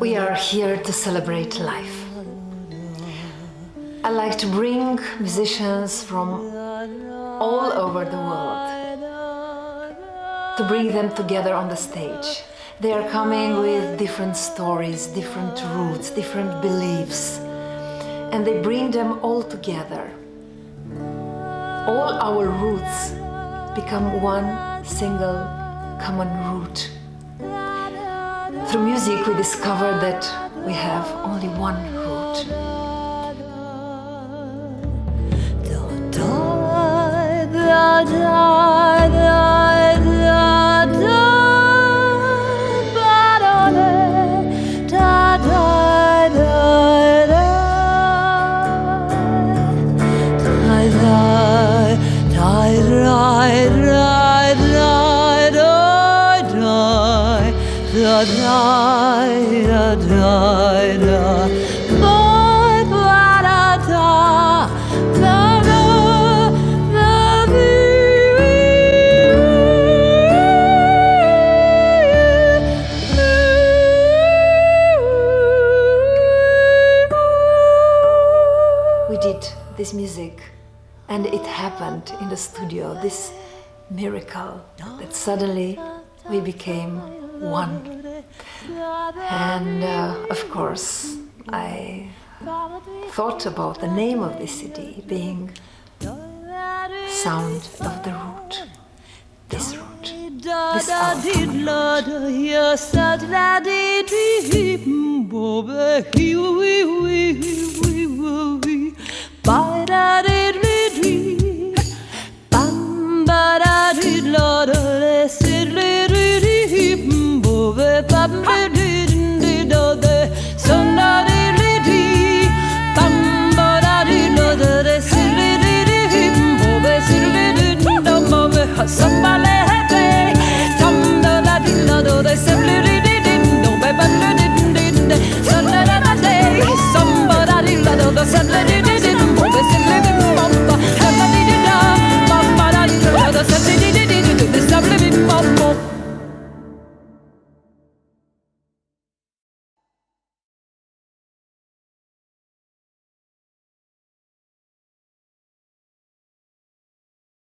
We are here to celebrate life. I like to bring musicians from all over the world, to bring them together on the stage. They are coming with different stories, different roots, different beliefs, and they bring them all together. All our roots become one single common root. Through music, we discover that we have only one root. We did this music, and it happened in the studio, this miracle that suddenly we became one. And of course, I thought about the name of this CD being Sound of the Root. This root. This our common root.